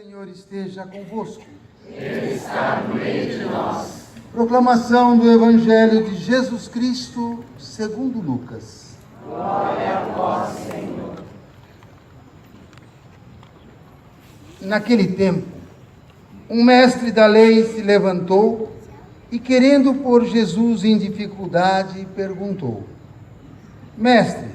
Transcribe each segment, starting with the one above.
Senhor esteja convosco. Ele está no meio de nós. Proclamação do Evangelho de Jesus Cristo, segundo Lucas. Glória a vós, Senhor. Naquele tempo, um mestre da lei se levantou e, querendo pôr Jesus em dificuldade, perguntou: Mestre,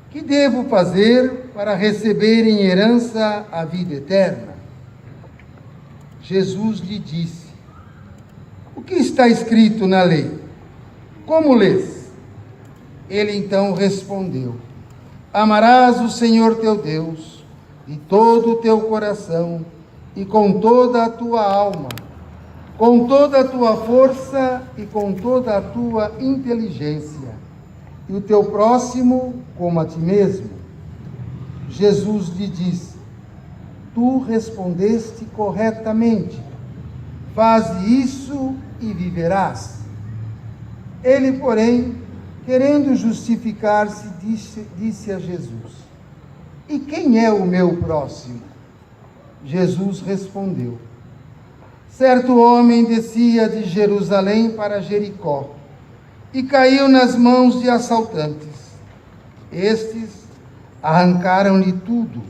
que devo fazer para receber em herança a vida eterna? Jesus lhe disse: O que está escrito na lei? Como lês? Ele então respondeu: Amarás o Senhor teu Deus de todo o teu coração e com toda a tua alma, com toda a tua força e com toda a tua inteligência, e o teu próximo como a ti mesmo. Jesus lhe disse: Tu respondeste corretamente. Faze isso e viverás. Ele, porém, querendo justificar-se, disse a Jesus: E quem é o meu próximo? Jesus respondeu: Certo homem descia de Jerusalém para Jericó e caiu nas mãos de assaltantes. Estes arrancaram-lhe tudo,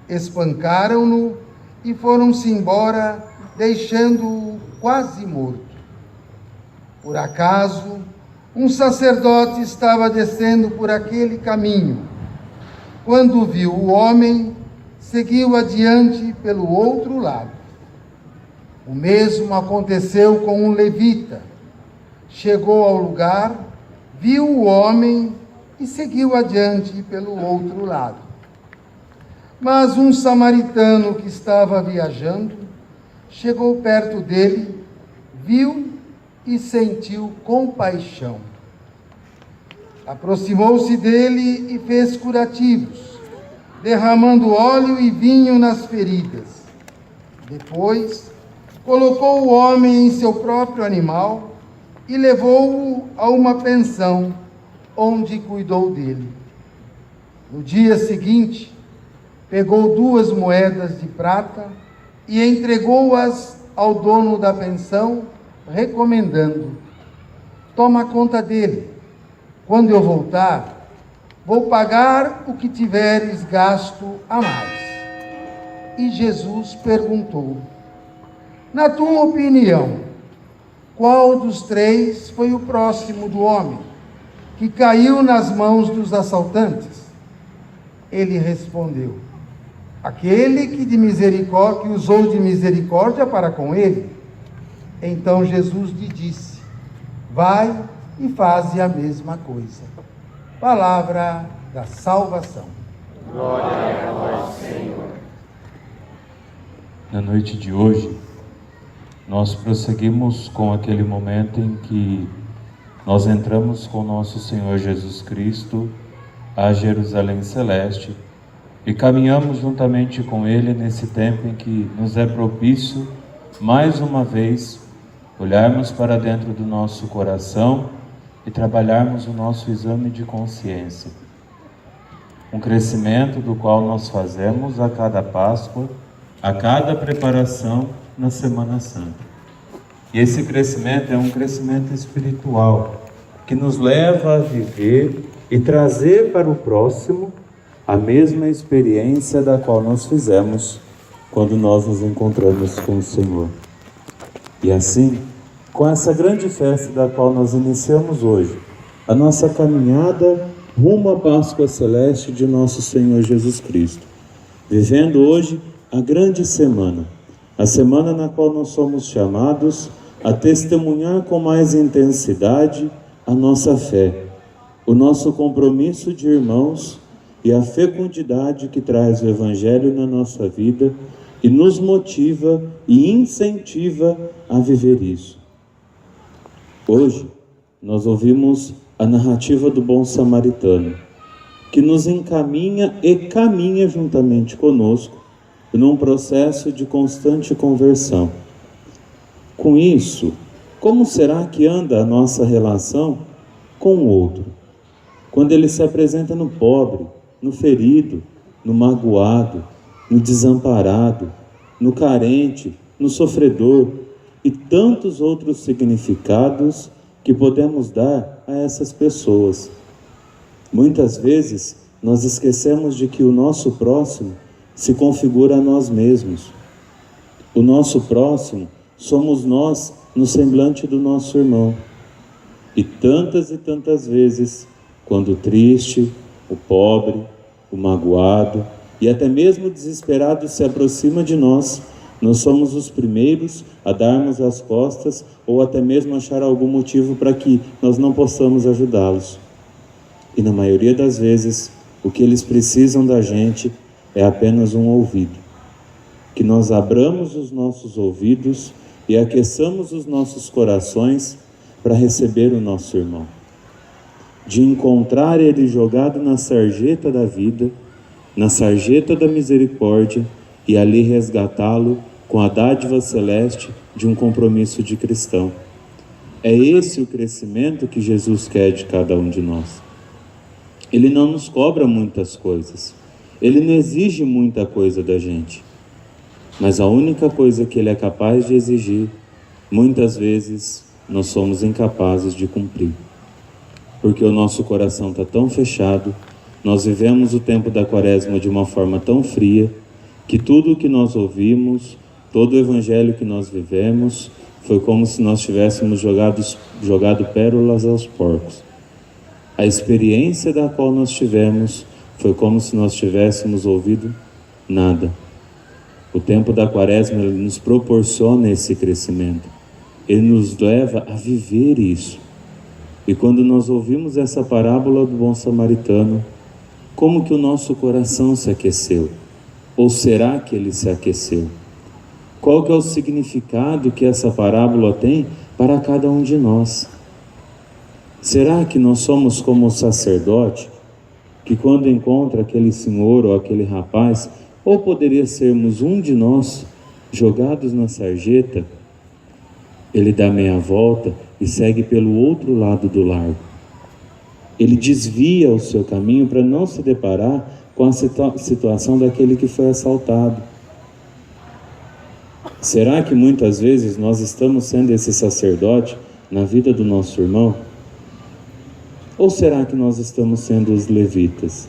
espancaram-no e foram-se embora, deixando-o quase morto. Por acaso, um sacerdote estava descendo por aquele caminho. Quando viu o homem, seguiu adiante pelo outro lado. O mesmo aconteceu com um levita. Chegou ao lugar, viu o homem e seguiu adiante pelo outro lado. Mas um samaritano que estava viajando chegou perto dele, viu e sentiu compaixão. Aproximou-se dele e fez curativos, derramando óleo e vinho nas feridas. Depois, colocou o homem em seu próprio animal e levou-o a uma pensão, onde cuidou dele. No dia seguinte, pegou 2 moedas de prata e entregou-as ao dono da pensão, recomendando: Toma conta dele. Quando eu voltar, vou pagar o que tiveres gasto a mais. E Jesus perguntou: Na tua opinião, qual dos 3 foi o próximo do homem que caiu nas mãos dos assaltantes? Ele respondeu: Aquele que usou de misericórdia para com ele. Então Jesus lhe disse: Vai e faze a mesma coisa. Palavra da salvação. Glória a vós, Senhor. Na noite de hoje, nós prosseguimos com aquele momento em que nós entramos com nosso Senhor Jesus Cristo a Jerusalém Celeste e caminhamos juntamente com Ele nesse tempo em que nos é propício, mais uma vez, olharmos para dentro do nosso coração e trabalharmos o nosso exame de consciência. Um crescimento do qual nós fazemos a cada Páscoa, a cada preparação na Semana Santa. E esse crescimento é um crescimento espiritual, que nos leva a viver e trazer para o próximo a mesma experiência da qual nós fizemos quando nós nos encontramos com o Senhor. E assim, com essa grande festa da qual nós iniciamos hoje, a nossa caminhada rumo à Páscoa Celeste de nosso Senhor Jesus Cristo, vivendo hoje a grande semana, a semana na qual nós somos chamados a testemunhar com mais intensidade a nossa fé, o nosso compromisso de irmãos e a fecundidade que traz o Evangelho na nossa vida e nos motiva e incentiva a viver isso. Hoje, nós ouvimos a narrativa do bom samaritano, que nos encaminha e caminha juntamente conosco num processo de constante conversão. Com isso, como será que anda a nossa relação com o outro? Quando ele se apresenta no pobre, no ferido, no magoado, no desamparado, no carente, no sofredor e tantos outros significados que podemos dar a essas pessoas. Muitas vezes nós esquecemos de que o nosso próximo se configura a nós mesmos. O nosso próximo somos nós no semblante do nosso irmão. E tantas vezes, quando o triste, o pobre, o magoado e até mesmo o desesperado se aproxima de nós, nós somos os primeiros a darmos as costas ou até mesmo achar algum motivo para que nós não possamos ajudá-los. E na maioria das vezes, o que eles precisam da gente é apenas um ouvido. Que nós abramos os nossos ouvidos e aqueçamos os nossos corações para receber o nosso irmão. De encontrar ele jogado na sarjeta da vida, na sarjeta da misericórdia, e ali resgatá-lo com a dádiva celeste de um compromisso de cristão. É esse o crescimento que Jesus quer de cada um de nós. Ele não nos cobra muitas coisas, Ele não exige muita coisa da gente, mas a única coisa que Ele é capaz de exigir, muitas vezes nós somos incapazes de cumprir, porque o nosso coração está tão fechado, nós vivemos o tempo da quaresma de uma forma tão fria, que tudo o que nós ouvimos, todo o evangelho que nós vivemos, foi como se nós tivéssemos jogado pérolas aos porcos. A experiência da qual nós tivemos foi como se nós tivéssemos ouvido nada. O tempo da quaresma, ele nos proporciona esse crescimento. Ele nos leva a viver isso. E quando nós ouvimos essa parábola do bom samaritano, como que o nosso coração se aqueceu? Ou será que ele se aqueceu? Qual que é o significado que essa parábola tem para cada um de nós? Será que nós somos como o sacerdote, que quando encontra aquele senhor ou aquele rapaz, ou poderia sermos um de nós, jogados na sarjeta, ele dá meia volta e segue pelo outro lado do largo. Ele desvia o seu caminho para não se deparar com a situação daquele que foi assaltado. Será que muitas vezes nós estamos sendo esse sacerdote na vida do nosso irmão? Ou será que nós estamos sendo os levitas?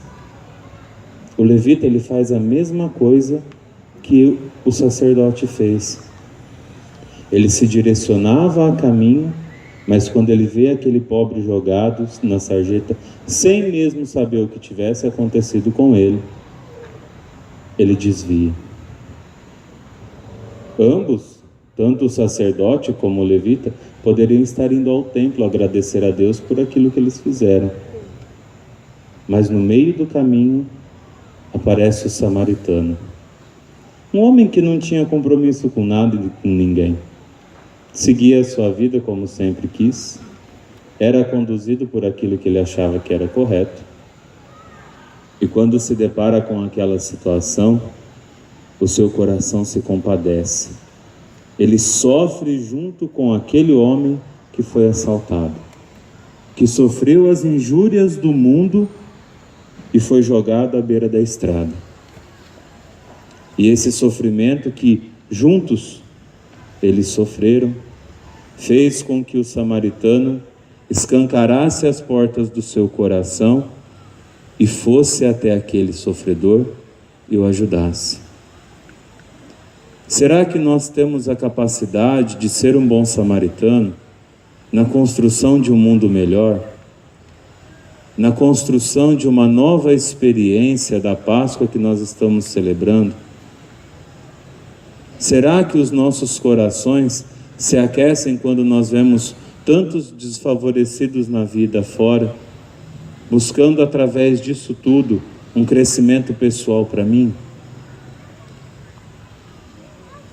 O levita, ele faz a mesma coisa que o sacerdote fez. Ele se direcionava a caminho, mas quando ele vê aquele pobre jogado na sarjeta, sem mesmo saber o que tivesse acontecido com ele, ele desvia. Ambos, tanto o sacerdote como o levita, poderiam estar indo ao templo agradecer a Deus por aquilo que eles fizeram. Mas no meio do caminho aparece o samaritano. Um homem que não tinha compromisso com nada e com ninguém. Seguia a sua vida como sempre quis. Era conduzido por aquilo que ele achava que era correto. E quando se depara com aquela situação, o seu coração se compadece. Ele sofre junto com aquele homem que foi assaltado, que sofreu as injúrias do mundo e foi jogado à beira da estrada. E esse sofrimento que juntos eles sofreram, fez com que o samaritano escancarasse as portas do seu coração e fosse até aquele sofredor e o ajudasse. Será que nós temos a capacidade de ser um bom samaritano na construção de um mundo melhor? Na construção de uma nova experiência da Páscoa que nós estamos celebrando? Será que os nossos corações se aquecem quando nós vemos tantos desfavorecidos na vida fora, buscando através disso tudo um crescimento pessoal para mim?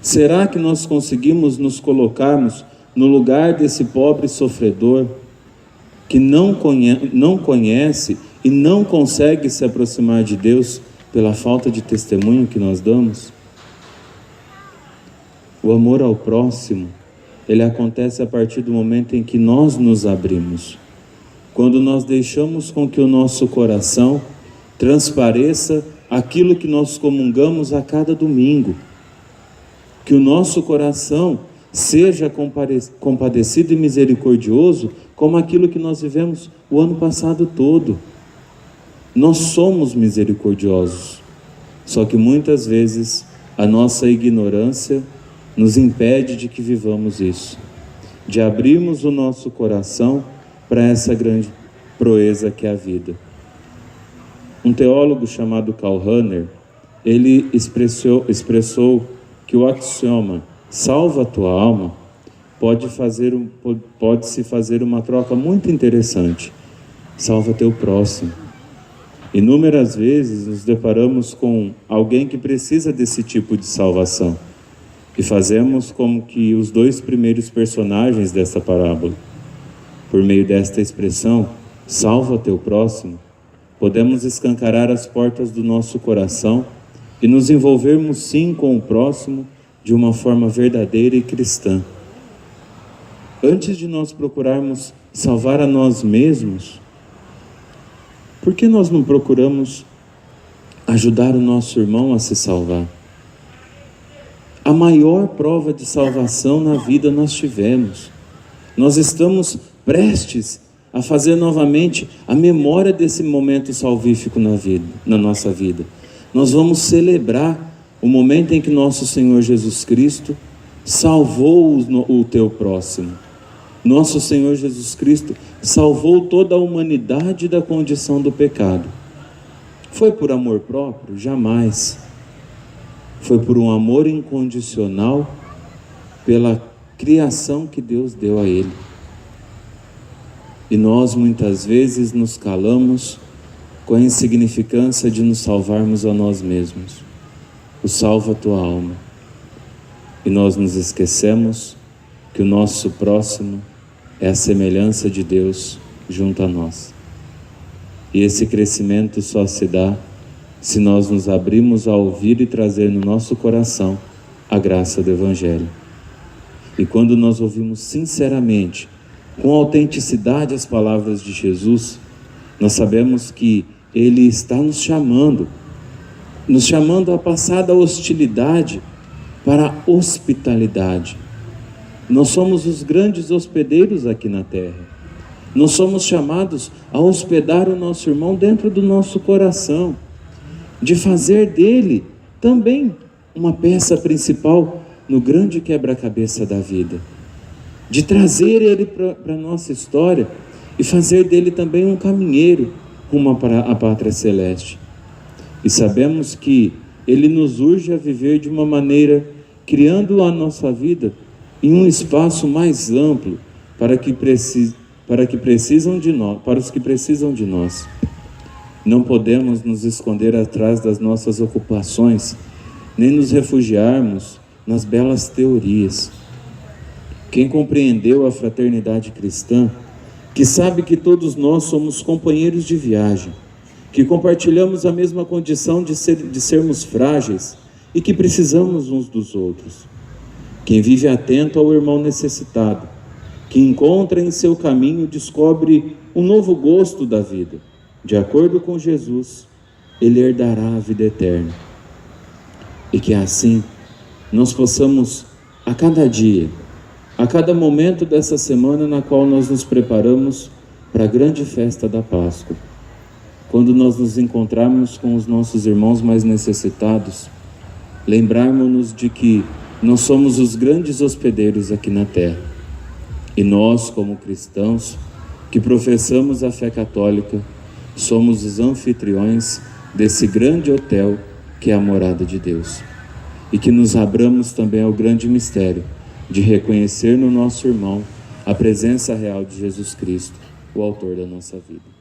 Será que nós conseguimos nos colocarmos no lugar desse pobre sofredor que não conhece e não consegue se aproximar de Deus pela falta de testemunho que nós damos? O amor ao próximo, ele acontece a partir do momento em que nós nos abrimos. Quando nós deixamos com que o nosso coração transpareça aquilo que nós comungamos a cada domingo. que o nosso coração seja compadecido e misericordioso, como aquilo que nós vivemos o ano passado todo. Nós somos misericordiosos, só que muitas vezes a nossa ignorância nos impede de que vivamos isso, de abrirmos o nosso coração para essa grande proeza que é a vida. Um teólogo chamado Karl Rahner, ele expressou que o axioma "salva a tua alma" pode-se fazer uma troca muito interessante: salva teu próximo. Inúmeras vezes nos deparamos com alguém que precisa desse tipo de salvação e fazemos como que os dois primeiros personagens dessa parábola. Por meio desta expressão, salva teu próximo, podemos escancarar as portas do nosso coração e nos envolvermos sim com o próximo de uma forma verdadeira e cristã. Antes de nós procurarmos salvar a nós mesmos, por que nós não procuramos ajudar o nosso irmão a se salvar? A maior prova de salvação na vida nós tivemos. Nós estamos prestes a fazer novamente a memória desse momento salvífico na nossa vida. Nós vamos celebrar o momento em que nosso Senhor Jesus Cristo salvou o teu próximo. Nosso Senhor Jesus Cristo salvou toda a humanidade da condição do pecado. Foi por amor próprio? Jamais. Foi por um amor incondicional pela criação que Deus deu a Ele. E nós muitas vezes nos calamos com a insignificância de nos salvarmos a nós mesmos. O salva a tua alma. E nós nos esquecemos que o nosso próximo é a semelhança de Deus junto a nós. E esse crescimento só se dá se nós nos abrimos a ouvir e trazer no nosso coração a graça do Evangelho. E quando nós ouvimos sinceramente, com autenticidade as palavras de Jesus, nós sabemos que Ele está nos chamando a passar da hostilidade para a hospitalidade. Nós somos os grandes hospedeiros aqui na terra. Nós somos chamados a hospedar o nosso irmão dentro do nosso coração, de fazer dele também uma peça principal no grande quebra-cabeça da vida, de trazer ele para a nossa história e fazer dele também um caminheiro rumo à pátria celeste. E sabemos que ele nos urge a viver de uma maneira, criando a nossa vida em um espaço mais amplo para os que precisam de nós. Não podemos nos esconder atrás das nossas ocupações, nem nos refugiarmos nas belas teorias. Quem compreendeu a fraternidade cristã, que sabe que todos nós somos companheiros de viagem, que compartilhamos a mesma condição de sermos frágeis e que precisamos uns dos outros. Quem vive atento ao irmão necessitado, que encontra em seu caminho, descobre um novo gosto da vida. De acordo com Jesus, ele herdará a vida eterna. E que assim nós possamos, a cada dia, a cada momento dessa semana na qual nós nos preparamos para a grande festa da Páscoa, quando nós nos encontrarmos com os nossos irmãos mais necessitados, lembrarmos-nos de que nós somos os grandes hospedeiros aqui na terra. E nós, como cristãos, que professamos a fé católica, somos os anfitriões desse grande hotel que é a morada de Deus. E que nos abramos também ao grande mistério de reconhecer no nosso irmão a presença real de Jesus Cristo, o autor da nossa vida.